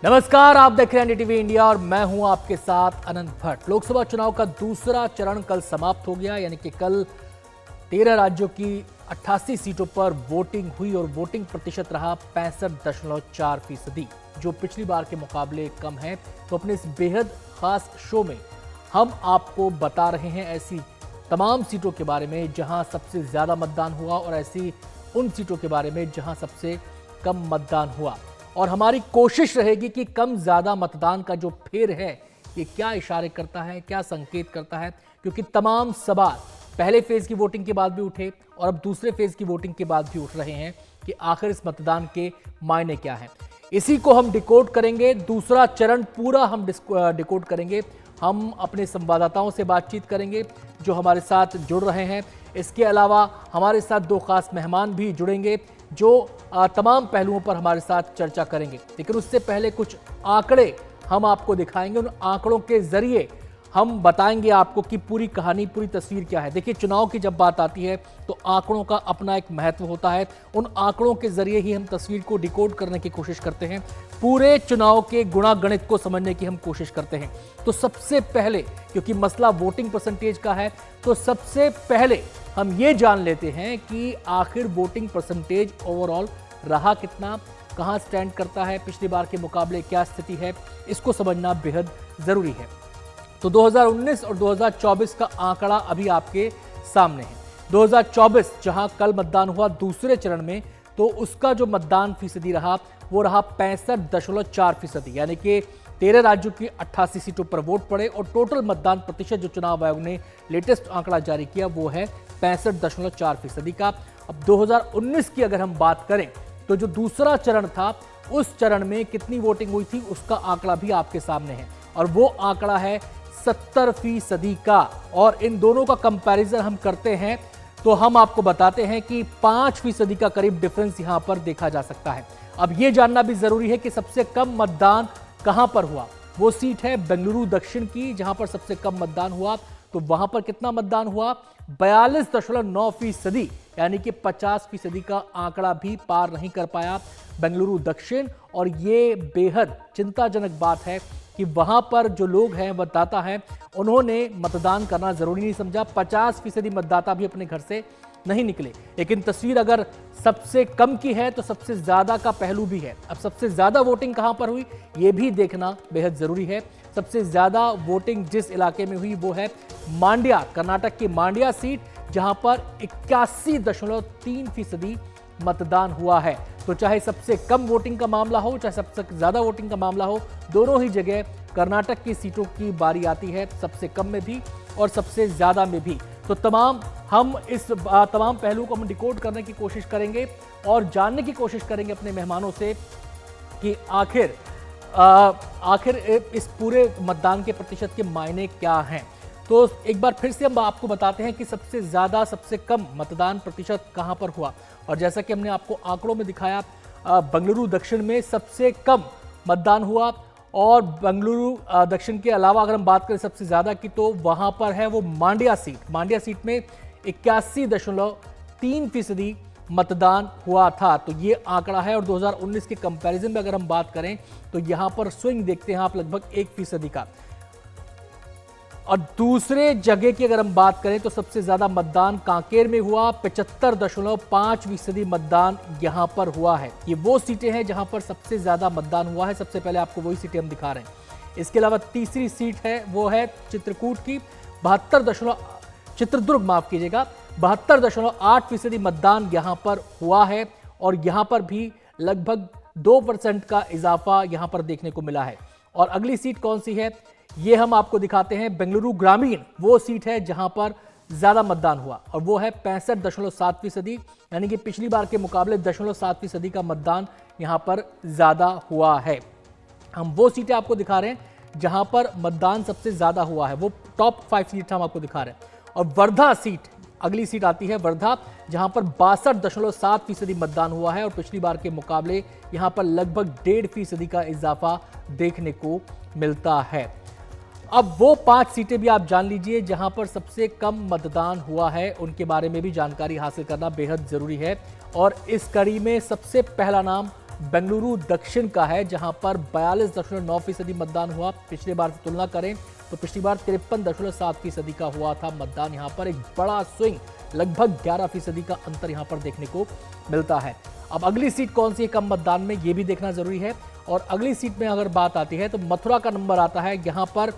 नमस्कार, आप देख रहे हैं एनडीटीवी इंडिया और मैं हूं आपके साथ अनंत भट्ट। लोकसभा चुनाव का दूसरा चरण कल समाप्त हो गया, यानी कि कल 13 राज्यों की 88 सीटों पर वोटिंग हुई और वोटिंग प्रतिशत रहा 65.4%, जो पिछली बार के मुकाबले कम है। तो अपने इस बेहद खास शो में हम आपको बता रहे हैं ऐसी तमाम सीटों के बारे में जहां सबसे ज्यादा मतदान हुआ और ऐसी उन सीटों के बारे में जहां सबसे कम मतदान हुआ। और हमारी कोशिश रहेगी कि कम ज्यादा मतदान का जो फेर है ये क्या इशारे करता है, क्या संकेत करता है, क्योंकि तमाम सवाल पहले फेज की वोटिंग के बाद भी उठे और अब दूसरे फेज की वोटिंग के बाद भी उठ रहे हैं कि आखिर इस मतदान के मायने क्या हैं। इसी को हम डिकोड करेंगे, दूसरा चरण पूरा हम डिकोड करेंगे। हम अपने संवाददाताओं से बातचीत करेंगे जो हमारे साथ जुड़ रहे हैं। इसके अलावा हमारे साथ दो खास मेहमान भी जुड़ेंगे जो तमाम पहलुओं पर हमारे साथ चर्चा करेंगे। लेकिन उससे पहले कुछ आंकड़े हम आपको दिखाएंगे। उन आंकड़ों के जरिए हम बताएंगे आपको कि पूरी कहानी, पूरी तस्वीर क्या है। देखिए, चुनाव की जब बात आती है तो आंकड़ों का अपना एक महत्व होता है। उन आंकड़ों के जरिए ही हम तस्वीर को डिकोड करने की कोशिश करते हैं, पूरे चुनाव के गुणा गणित को समझने की हम कोशिश करते हैं। तो सबसे पहले, क्योंकि मसला वोटिंग परसेंटेज का है, तो सबसे पहले हम ये जान लेते हैं कि आखिर वोटिंग परसेंटेज ओवरऑल रहा कितना, कहां स्टैंड करता है, पिछली बार के मुकाबले क्या स्थिति है, इसको समझना बेहद जरूरी है। तो 2019 और 2024 का आंकड़ा अभी आपके सामने है। 2024 जहां कल मतदान हुआ दूसरे चरण में, तो उसका जो मतदान फीसदी रहा वो रहा 65.4%, यानी कि 13 राज्यों की 88 सीटों पर वोट पड़े और टोटल मतदान प्रतिशत जो चुनाव आयोग ने लेटेस्ट आंकड़ा जारी किया वो है 65.4% का। अब 2019 की अगर हम बात करें तो जो दूसरा चरण था उस चरण में कितनी वोटिंग हुई थी उसका आंकड़ा भी आपके सामने है और वो आंकड़ा है 70% का। और इन दोनों का कंपैरिजन हम करते हैं तो हम आपको बताते हैं कि 5% का करीब डिफरेंस यहां पर देखा जा सकता है। अब यह जानना भी जरूरी है कि सबसे कम मतदान कहां पर हुआ। वो सीट है बेंगलुरु दक्षिण की, जहां पर सबसे कम मतदान हुआ। तो वहां पर कितना मतदान हुआ? 42.9%, यानी कि 50% का आंकड़ा भी पार नहीं कर पाया बेंगलुरु दक्षिण। और ये बेहद चिंताजनक बात है कि वहां पर जो लोग हैं, मतदाता हैं, उन्होंने मतदान करना जरूरी नहीं समझा। 50% मतदाता भी अपने घर से नहीं निकले। लेकिन तस्वीर अगर सबसे कम की है तो सबसे ज्यादा का पहलू भी है। अब सबसे ज्यादा वोटिंग कहां पर हुई ये भी देखना बेहद जरूरी है। सबसे ज्यादा वोटिंग जिस इलाके में हुई वो है मांड्या, कर्नाटक की मांड्या सीट, जहां पर 81.3% मतदान हुआ है। तो चाहे सबसे कम वोटिंग का मामला हो, चाहे सबसे ज्यादा वोटिंग का मामला हो, दोनों ही जगह कर्नाटक की सीटों की बारी आती है, सबसे कम में भी और सबसे ज्यादा में भी। तो हम इस तमाम पहलू को हम डिकोड करने की कोशिश करेंगे और जानने की कोशिश करेंगे अपने मेहमानों से कि आखिर इस पूरे मतदान के प्रतिशत के मायने क्या हैं। तो एक बार फिर से हम आपको बताते हैं कि सबसे ज्यादा, सबसे कम मतदान प्रतिशत कहां पर हुआ। और जैसा कि हमने आपको आंकड़ों में दिखाया, बेंगलुरु दक्षिण में सबसे कम मतदान हुआ और बेंगलुरु दक्षिण के अलावा अगर हम बात करें सबसे ज्यादा की, तो वहां पर है वो मांड्या सीट। मांड्या सीट में 81.3% मतदान हुआ था। तो ये आंकड़ा है। और 2019 के कंपैरिजन में अगर हम बात करें तो यहां पर स्विंग देखते हैं आप लगभग 1% का। और दूसरे जगह की अगर हम बात करें तो सबसे ज्यादा मतदान कांकेर में हुआ, 75.5% मतदान यहां पर हुआ है। ये वो सीटें हैं जहां पर सबसे ज्यादा मतदान हुआ है। सबसे पहले आपको वही सीटें हम दिखा रहे हैं। इसके अलावा तीसरी सीट है वो है चित्रकूट की, 72.8% मतदान यहां पर हुआ है। और यहां पर भी लगभग 2% का इजाफा यहां पर देखने को मिला है। और अगली सीट कौन सी है ये हम आपको दिखाते हैं। बेंगलुरु ग्रामीण वो सीट है जहां पर ज्यादा मतदान हुआ और वो है 65.7%, यानी कि पिछली बार के मुकाबले 0.7% का मतदान यहां पर ज्यादा हुआ है। हम वो सीटें आपको दिखा रहे हैं जहां पर मतदान सबसे ज्यादा हुआ है, वो टॉप 5 सीट हम आपको दिखा रहे हैं। और वर्धा सीट, अगली सीट आती है वर्धा, जहां पर 62.7% मतदान हुआ है और पिछली बार के मुकाबले यहां पर लगभग 1.5% का इजाफा देखने को मिलता है। अब वो 5 सीटें भी आप जान लीजिए जहां पर सबसे कम मतदान हुआ है, उनके बारे में भी जानकारी हासिल करना बेहद जरूरी है। और इस कड़ी में सबसे पहला नाम बेंगलुरु दक्षिण का है, जहां पर 42.9% मतदान हुआ। पिछले बार से तुलना करें तो पिछली बार 53.7% का हुआ था मतदान। यहां पर एक बड़ा स्विंग, लगभग 11% का अंतर यहां पर देखने को मिलता है। अब अगली सीट कौन सी है कम मतदान में, यह भी देखना जरूरी है। और अगली सीट में अगर बात आती है तो मथुरा का नंबर आता है। यहां पर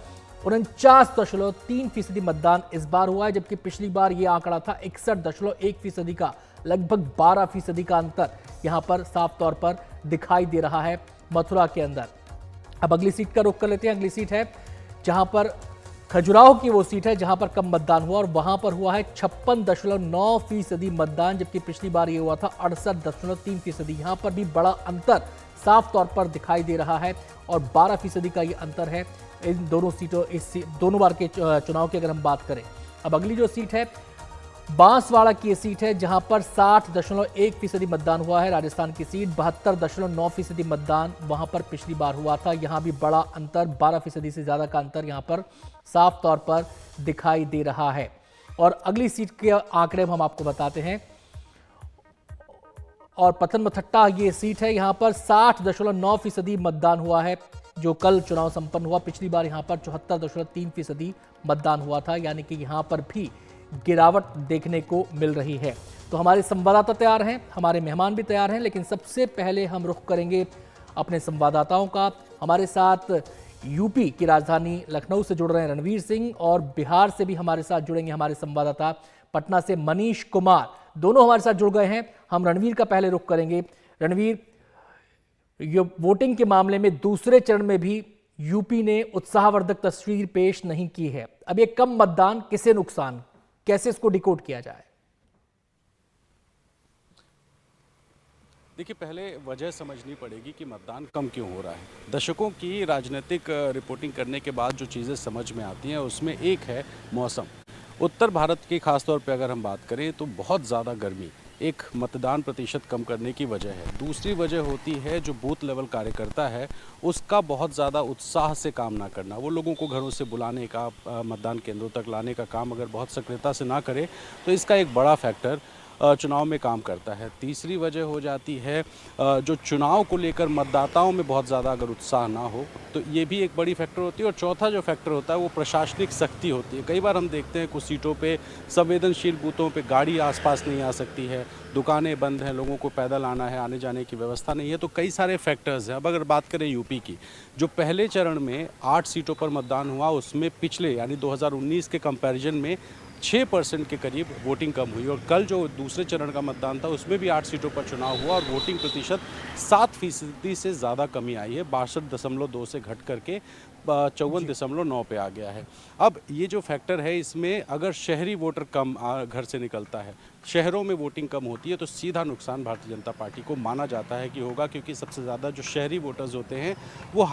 49.3% मतदान इस बार हुआ है, जबकि पिछली बार यह आंकड़ा था 61.1% का। लगभग 12% का अंतर यहां पर साफ तौर पर दिखाई दे रहा है मथुरा के अंदर। अब अगली सीट का रुख कर लेते हैं। अगली सीट है जहां पर खजुराहो की वो सीट है जहां पर कम मतदान हुआ और वहां पर हुआ है 56.9% मतदान, जबकि पिछली बार ये हुआ था 68.3%। यहां पर भी बड़ा अंतर साफ तौर पर दिखाई दे रहा है और 12% का ये अंतर है इन दोनों सीटों, दोनों बार के चुनाव की अगर हम बात करें। अब अगली जो सीट है बांसवाड़ा की ये सीट है जहां पर 60.1% मतदान हुआ है। राजस्थान की सीट 72.9% मतदान वहां पर पिछली बार हुआ था। यहां भी बड़ा अंतर, 12% से ज्यादा का अंतर यहां पर साफ तौर पर दिखाई दे रहा है। और अगली सीट के आंकड़े हम आपको बताते हैं। और पथनमथिट्टा ये सीट है, यहां पर 60.9% मतदान हुआ है जो कल चुनाव संपन्न हुआ। पिछली बार यहां पर 74.3% मतदान हुआ था, यानी कि यहां पर भी गिरावट देखने को मिल रही है। तो हमारे संवाददाता तैयार हैं, हमारे मेहमान भी तैयार हैं, लेकिन सबसे पहले हम रुख करेंगे अपने संवाददाताओं का। हमारे साथ यूपी की राजधानी लखनऊ से जुड़ रहे हैं रणवीर सिंह और बिहार से भी हमारे साथ जुड़ेंगे हमारे संवाददाता पटना से मनीष कुमार। दोनों हमारे साथ जुड़ गए हैं। हम रणवीर का पहले रुख करेंगे। रणवीर, ये वोटिंग के मामले में दूसरे चरण में भी यूपी ने उत्साहवर्धक तस्वीर पेश नहीं की है। अब ये कम मतदान किसे नुकसान, कैसे इसको डिकोड किया जाए? देखिए, पहले वजह समझनी पड़ेगी कि मतदान कम क्यों हो रहा है। दशकों की राजनीतिक रिपोर्टिंग करने के बाद जो चीज़ें समझ में आती हैं उसमें एक है मौसम। उत्तर भारत की खासतौर पे अगर हम बात करें तो बहुत ज़्यादा गर्मी एक मतदान प्रतिशत कम करने की वजह है। दूसरी वजह होती है जो बूथ लेवल कार्यकर्ता है उसका बहुत ज़्यादा उत्साह से काम ना करना। वो लोगों को घरों से बुलाने का, मतदान केंद्रों तक लाने का काम अगर बहुत सक्रियता से ना करे तो इसका एक बड़ा फैक्टर चुनाव में काम करता है। तीसरी वजह हो जाती है जो चुनाव को लेकर मतदाताओं में बहुत ज़्यादा अगर उत्साह ना हो तो ये भी एक बड़ी फैक्टर होती है। और चौथा जो फैक्टर होता है वो प्रशासनिक सख्ती होती है। कई बार हम देखते हैं कुछ सीटों पे संवेदनशील बूथों पे गाड़ी आसपास नहीं आ सकती है, दुकानें बंद हैं, लोगों को पैदल आना है, आने जाने की व्यवस्था नहीं है। तो कई सारे फैक्टर्स हैं। अब अगर बात करें यूपी की, जो पहले चरण में 8 सीटों पर मतदान हुआ उसमें पिछले यानी 2019 के कंपैरिजन में 6% के करीब वोटिंग कम हुई। और कल जो दूसरे चरण का मतदान था उसमें भी 8 सीटों पर चुनाव हुआ और वोटिंग प्रतिशत 7% से ज़्यादा कमी आई है। 62.2 से घट करके 54.9 पे आ गया है। अब ये जो फैक्टर है इसमें अगर शहरी वोटर कम घर से निकलता है, शहरों में वोटिंग कम होती है तो सीधा नुकसान भारतीय जनता पार्टी को माना जाता है कि होगा, क्योंकि सबसे ज़्यादा जो शहरी वोटर्स होते हैं वो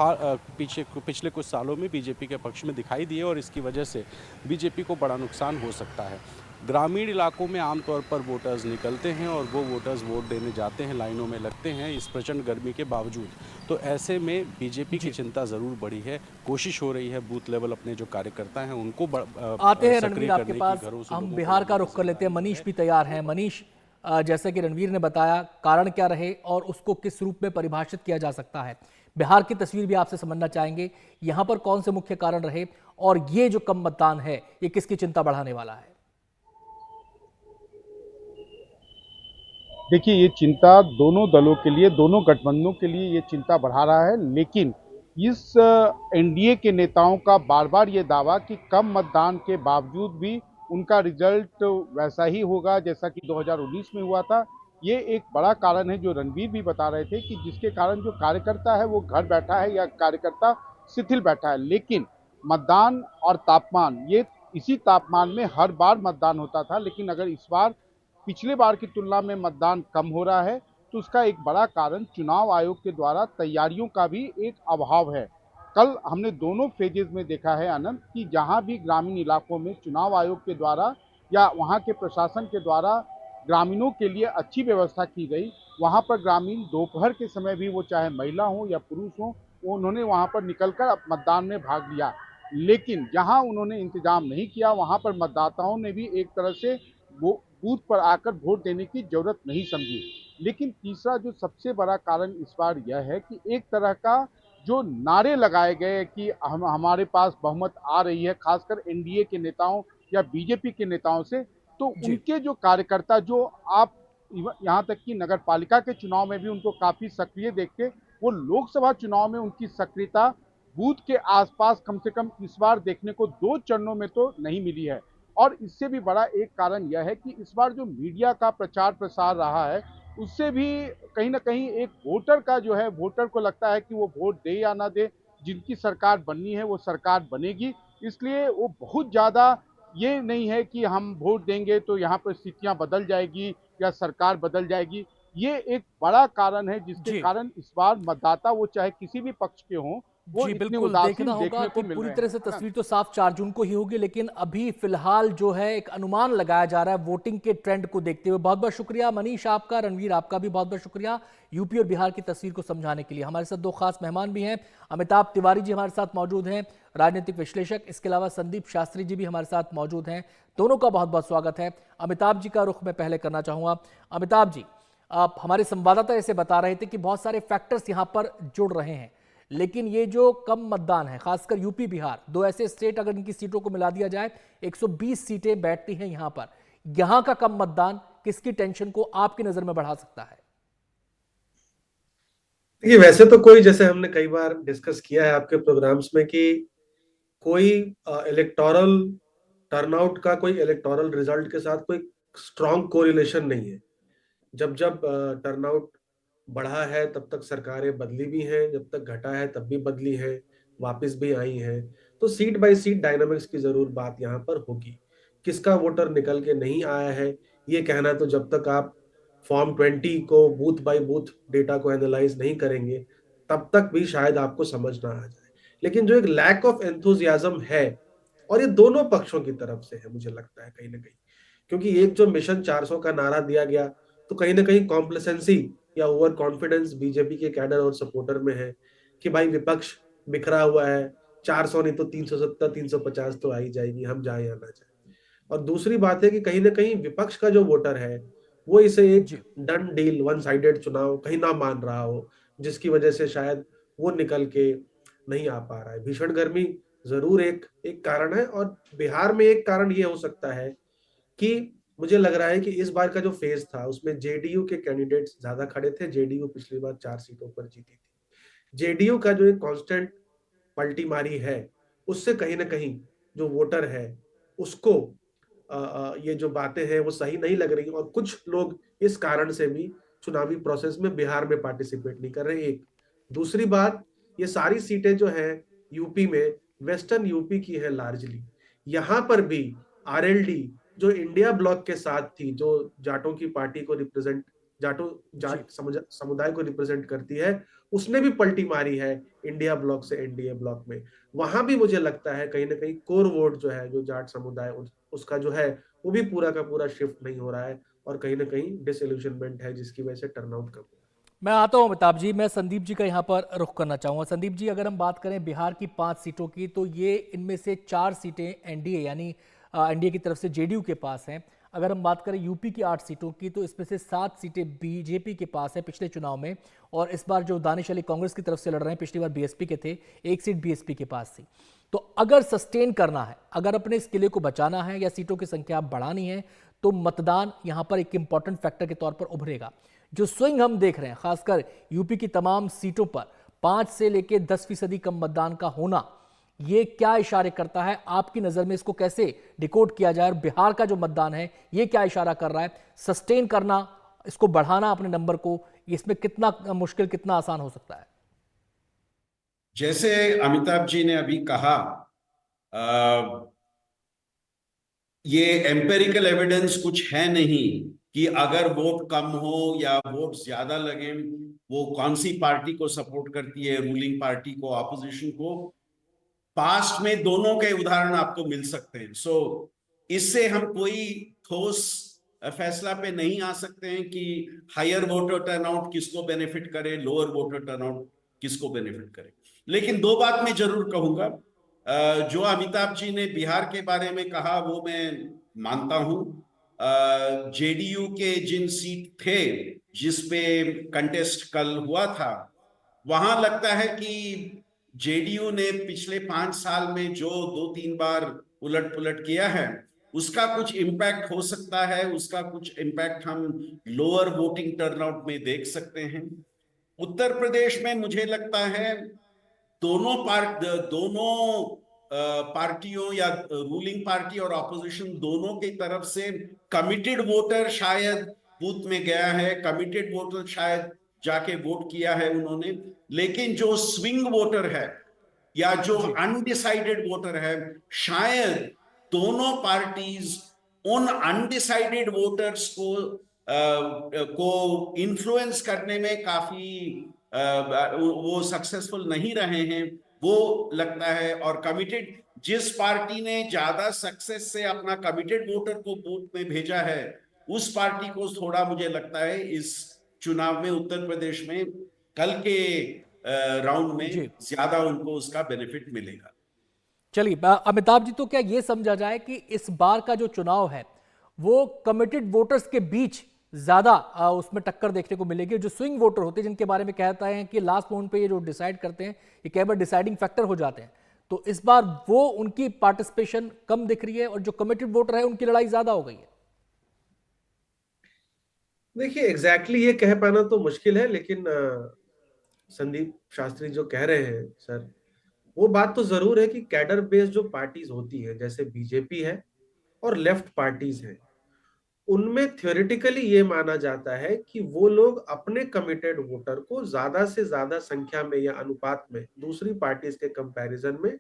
पिछले कुछ सालों में बीजेपी के पक्ष में दिखाई दिए और इसकी वजह से बीजेपी को बड़ा नुकसान हो सकता है। ग्रामीण इलाकों में आमतौर पर वोटर्स निकलते हैं और वो वोटर्स वोट देने जाते हैं, लाइनों में लगते हैं इस प्रचंड गर्मी के बावजूद। तो ऐसे में बीजेपी की चिंता ज़रूर बढ़ी है। कोशिश हो रही है बूथ लेवल अपने जो कार्यकर्ता हैं उनको आते हैं रणवीर आपके पास। हम बिहार का रुख कर लेते हैं। मनीष भी तैयार हैं। मनीष, जैसे कि रणवीर ने बताया, कारण क्या रहे और उसको किस रूप में परिभाषित किया जा सकता है, बिहार की तस्वीर भी आपसे समझना चाहेंगे। यहां पर कौन से मुख्य कारण रहे और ये जो कम मतदान है ये किसकी चिंता बढ़ाने वाला है? देखिए, ये चिंता दोनों दलों के लिए, दोनों गठबंधनों के लिए ये चिंता बढ़ा रहा है। लेकिन इस एनडीए के नेताओं का बार बार ये दावा कि कम मतदान के बावजूद भी उनका रिजल्ट वैसा ही होगा जैसा कि 2019 में हुआ था। ये एक बड़ा कारण है जो रणवीर भी बता रहे थे कि जिसके कारण जो कार्यकर्ता है वो घर बैठा है या कार्यकर्ता शिथिल बैठा है। लेकिन मतदान और तापमान, ये इसी तापमान में हर बार मतदान होता था, लेकिन अगर इस बार पिछले बार की तुलना में मतदान कम हो रहा है तो उसका एक बड़ा कारण चुनाव आयोग के द्वारा तैयारियों का भी एक अभाव है। कल हमने दोनों फेजेस में देखा है आनंद कि जहां भी ग्रामीण इलाकों में चुनाव आयोग के द्वारा या वहां के प्रशासन के द्वारा ग्रामीणों के लिए अच्छी व्यवस्था की गई, वहां पर ग्रामीण दोपहर के समय भी, वो चाहे महिला हो या पुरुष हो, उन्होंने वहां पर निकलकर मतदान में भाग लिया। लेकिन जहां उन्होंने इंतजाम नहीं किया वहां पर मतदाताओं ने भी एक तरह से वो बूथ पर आकर वोट देने की जरूरत नहीं समझी। लेकिन तीसरा जो सबसे बड़ा कारण इस बार यह है कि एक तरह का जो नारे लगाए गए कि हम हमारे पास बहुमत आ रही है, खासकर एनडीए के नेताओं या बीजेपी के नेताओं से, तो जी उनके जो कार्यकर्ता जो आप यहाँ तक कि नगर पालिका के चुनाव में भी उनको काफी सक्रिय देखते, वो लोकसभा चुनाव में उनकी सक्रियता बूथ के आसपास कम से कम इस बार देखने को 2 चरणों में तो नहीं मिली है। और इससे भी बड़ा एक कारण यह है कि इस बार जो मीडिया का प्रचार प्रसार रहा है, उससे भी कहीं न कहीं एक वोटर का जो है, वोटर को लगता है कि वो वोट दे या ना दे, जिनकी सरकार बननी है वो सरकार बनेगी। इसलिए वो बहुत ज़्यादा ये नहीं है कि हम वोट देंगे तो यहाँ पर स्थितियाँ बदल जाएगी या सरकार बदल जाएगी। ये एक बड़ा कारण है जिसके जी कारण इस बार मतदाता वो चाहे किसी भी पक्ष के हों, वो जी इतने बिल्कुल, देखना उदासीन होगा देखने कि को मिल पूरी रहे तरह हैं, से है ना? तस्वीर तो साफ 4 जून को ही होगी, लेकिन अभी फिलहाल जो है एक अनुमान लगाया जा रहा है वोटिंग के ट्रेंड को देखते हुए। बहुत बहुत शुक्रिया मनीष आपका, रणवीर आपका भी बहुत बहुत शुक्रिया यूपी और बिहार की तस्वीर को समझाने के लिए। हमारे साथ 2 खास मेहमान भी हैं, अमिताभ तिवारी जी हमारे साथ मौजूद हैं, राजनीतिक विश्लेषक, इसके अलावा संदीप शास्त्री जी भी हमारे साथ मौजूद हैं। दोनों का बहुत बहुत स्वागत है। अमिताभ जी का रुख मैं पहले करना चाहूंगा। अमिताभ जी, आप हमारे संवाददाता ऐसे बता रहे थे कि बहुत सारे फैक्टर्स यहां पर जुड़ रहे हैं, लेकिन ये जो कम मतदान है, खासकर यूपी बिहार, 2 ऐसे स्टेट अगर इनकी सीटों को मिला दिया जाए, 120 सीटें बैठती हैं यहां पर। यहां का कम मतदान किसकी टेंशन को आपकी नजर में बढ़ा सकता है? देखिए, वैसे तो कोई, जैसे हमने कई बार डिस्कस किया है आपके प्रोग्राम्स में, कि कोई इलेक्टोरल टर्नआउट का, कोई इलेक्टोरल रिजल्ट के साथ कोई स्ट्रॉन्ग कोरिलेशन नहीं है। जब जब टर्नआउट बढ़ा है तब तक सरकारें बदली भी हैं, जब तक घटा है तब भी बदली है, वापस भी आई हैं। तो सीट बाय सीट डायनामिक्स की जरूर बात यहाँ पर होगी। किसका वोटर निकल के नहीं आया है, ये कहना, तो जब तक आप फॉर्म 20 को बूथ बाय बूथ डेटा को एनालाइज नहीं करेंगे, तब तक भी शायद आपको समझ ना आ जाए। लेकिन जो एक लैक ऑफ एंथुजियाज्म है, और ये दोनों पक्षों की तरफ से है, मुझे लगता है कहीं ना कहीं, क्योंकि एक जो मिशन 400 का नारा दिया गया, तो कहीं ना कहीं कॉम्प्लेसेंसी या ओवर कॉन्फिडेंस बीजेपी के कैडर और सपोर्टर में है कि भाई विपक्ष बिखरा हुआ है, 400 नहीं तो 370 350 तो आ ही जाएगी, हम जाए या ना जाए। और दूसरी बात है कि कहीं ना कहीं विपक्ष का जो वोटर है, वो इसे एक जी डन डील, वन साइडेड चुनाव कहीं ना मान रहा हो, जिसकी वजह से शायद वो निकल के नहीं आ पा रहा है। भीषण गर्मी जरूर एक एक कारण है, और बिहार में एक कारण ये हो सकता है कि मुझे लग रहा है कि इस बार का जो फेज था उसमें जेडीयू के कैंडिडेट्स ज्यादा खड़े थे। जेडीयू पिछली बार 4 सीटों पर जीती थी। जेडीयू का जो एक कांस्टेंट पलटी मारी है, उससे कहीं ना कहीं जो वोटर है उसको ये जो बातें हैं वो सही नहीं लग रही, और कुछ लोग इस कारण से भी चुनावी प्रोसेस में बिहार में पार्टिसिपेट नहीं कर रहे। एक दूसरी बात, ये सारी सीटें जो है यूपी में, वेस्टर्न यूपी की है लार्जली। यहां पर भी आरएलडी, जो इंडिया ब्लॉक के साथ थी, जो जाटों की पार्टी को रिप्रेजेंट, जी जाट समुदाय को रिप्रेजेंट करती है, उसने भी पलटी मारी है इंडिया ब्लॉक से एनडीए ब्लॉक में। वहां भी मुझे लगता है कहीं ना कहीं कोर वोट जो है, जो जाट समुदाय, उसका जो है वो भी पूरा का पूरा शिफ्ट नहीं हो रहा है, और कहीं ना कहीं डिसइल्यूशनमेंट है, जिसकी वजह से टर्नआउट कम हो रहा है। मैं आता हूं अमिताभ जी, मैं संदीप जी का यहां पर रुख करना चाहूंगा। संदीप जी, अगर हम बात करें बिहार की 5 सीटों की, तो ये इनमें से 4 सीटें एनडीए यानी एनडीए की तरफ से जेडीयू के पास हैं। अगर हम बात करें यूपी की 8 सीटों की, तो इसमें से 7 सीटें बीजेपी के पास है पिछले चुनाव में, और इस बार जो दानिश अली कांग्रेस की तरफ से लड़ रहे हैं, पिछली बार बीएसपी के थे, 1 सीट बीएसपी के पास थी। तो अगर सस्टेन करना है, अगर अपने इस किले को बचाना है या सीटों की संख्या बढ़ानी है, तो मतदान यहां पर एक इंपॉर्टेंट फैक्टर के तौर पर उभरेगा। जो स्विंग हम देख रहे हैं, खासकर यूपी की तमाम सीटों पर 5 से लेकर 10% कम मतदान का होना, ये क्या इशारे करता है आपकी नजर में? इसको कैसे डिकोड किया जाए? और बिहार का जो मतदान है, ये क्या इशारा कर रहा है? सस्टेन करना, इसको बढ़ाना अपने नंबर को, इसमें कितना मुश्किल, कितना आसान हो सकता है? जैसे अमिताभ जी ने अभी कहा, ये एम्पेरिकल एविडेंस कुछ है नहीं कि अगर वोट कम हो या वोट ज्यादा लगे, वो कौन सी पार्टी को सपोर्ट करती है, रूलिंग पार्टी को, ऑपोजिशन को। पास्ट में दोनों के उदाहरण आपको मिल सकते हैं। इससे हम कोई ठोस फैसला पे नहीं आ सकते हैं कि हायर वोटर टर्नआउट किसको बेनिफिट करे, लोअर वोटर टर्नआउट किसको बेनिफिट करे। लेकिन 2 बात मैं जरूर कहूंगा। जो अमिताभ जी ने बिहार के बारे में कहा वो मैं मानता हूं। जेडीयू के जिन सीट थे जिस पे कंटेस्ट कल हुआ था, वहां लगता है कि जेडीयू ने पिछले 5 साल में जो 2-3 बार उलट पुलट किया है, उसका कुछ इम्पैक्ट हो सकता है। उसका कुछ इम्पैक्ट हम लोअर वोटिंग टर्नआउट में देख सकते हैं। उत्तर प्रदेश में मुझे लगता है दोनों पार्टियों या रूलिंग पार्टी और ऑपोजिशन दोनों की तरफ से कमिटेड वोटर शायद बूथ में गया है, कमिटेड वोटर शायद जाके वोट किया है उन्होंने, लेकिन जो स्विंग वोटर है या जो अनडिसाइडेड वोटर है, शायद दोनों पार्टीज उन अनडिसाइडेड वोटर्स को इन्फ्लुएंस करने में काफी वो सक्सेसफुल नहीं रहे हैं, वो लगता है। और कमिटेड, जिस पार्टी ने ज्यादा सक्सेस से अपना कमिटेड वोटर को बूथ में भेजा है, उस पार्टी को थोड़ा मुझे लगता है इस चुनाव में उत्तर प्रदेश में कल के राउंड में जी ज्यादा उनको उसका बेनिफिट मिलेगा। चलिए अमिताभ जी, तो क्या ये समझा जाए कि इस बार का जो चुनाव है वो कमिटेड वोटर्स के बीच ज्यादा उसमें टक्कर देखने को मिलेगी? जो स्विंग वोटर होते हैं, जिनके बारे में कहता है कि लास्ट मोमेंट पे ये जो डिसाइड करते हैं, ये कई बार डिसाइडिंग फैक्टर हो जाते हैं, तो इस बार वो उनकी पार्टिसिपेशन कम दिख रही है और जो कमिटेड वोटर है उनकी लड़ाई ज्यादा हो गई है। देखिए एग्जैक्टली ये कह पाना तो मुश्किल है, लेकिन संदीप शास्त्री जो कह रहे हैं सर, वो बात तो जरूर है कि कैडर बेस्ड जो पार्टीज होती है, जैसे बीजेपी है और लेफ्ट पार्टीज है, उनमें थ्योरेटिकली ये माना जाता है कि वो लोग अपने कमिटेड वोटर को ज्यादा से ज्यादा संख्या में या अनुपात में दूसरी पार्टीज के कंपैरिजन में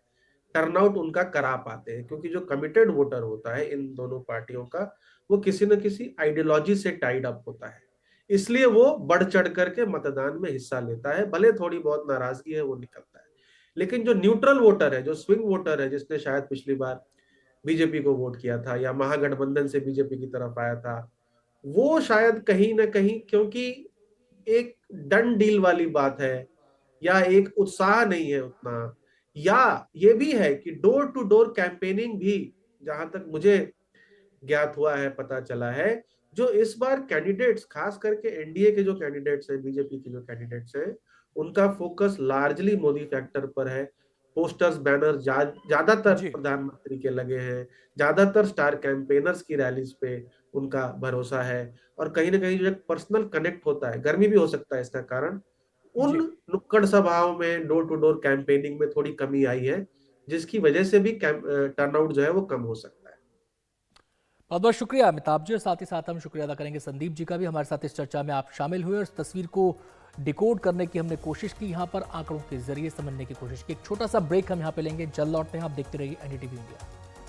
टर्नआउट उनका करा पाते हैं, क्योंकि जो कमिटेड वोटर होता है इन दोनों पार्टियों का, वो किसी न किसी आइडियोलॉजी से टाइड अप होता है, इसलिए वो बढ़ चढ़ करके मतदान में हिस्सा लेता है, भले थोड़ी बहुत नाराजगी है वो निकलता है। लेकिन जो न्यूट्रल वोटर है, जो स्विंग वोटर है, जिसने शायद पिछली बार बीजेपी को वोट किया था या महागठबंधन से बीजेपी की तरफ आया था, वो शायद कहीं ना कहीं, क्योंकि एक डन डील वाली बात है या एक उत्साह नहीं है उतना, या ये भी है कि डोर टू डोर कैंपेनिंग भी, जहां तक मुझे ज्ञात हुआ है, पता चला है, जो इस बार कैंडिडेट्स, खास करके एनडीए के जो कैंडिडेट्स हैं, बीजेपी के जो कैंडिडेट्स हैं, उनका फोकस लार्जली मोदी फैक्टर पर है। पोस्टर्स, बैनर ज्यादातर जी प्रधानमंत्री के लगे हैं, ज्यादातर स्टार कैंपेनर्स की रैलीज पे उनका भरोसा है, और कहीं ना कहीं जो एक पर्सनल कनेक्ट होता है, गर्मी भी हो सकता है इसका कारण, उन जी, नुक्कड़ सभाओं में, डोर टू डोर कैंपेनिंग में थोड़ी कमी आई है, जिसकी वजह से भी टर्नआउट जो है वो कम हो सकता है। बहुत बहुत शुक्रिया अमिताभ जी, और साथ ही साथ हम शुक्रिया अदा करेंगे संदीप जी का भी, हमारे साथ इस चर्चा में आप शामिल हुए और इस तस्वीर को डिकोड करने की हमने कोशिश की, यहाँ पर आंकड़ों के जरिए समझने की कोशिश की। एक छोटा सा ब्रेक हम यहाँ पे लेंगे, जल्द लौटते हैं, आप देखते रहिए एनडीटीवी इंडिया।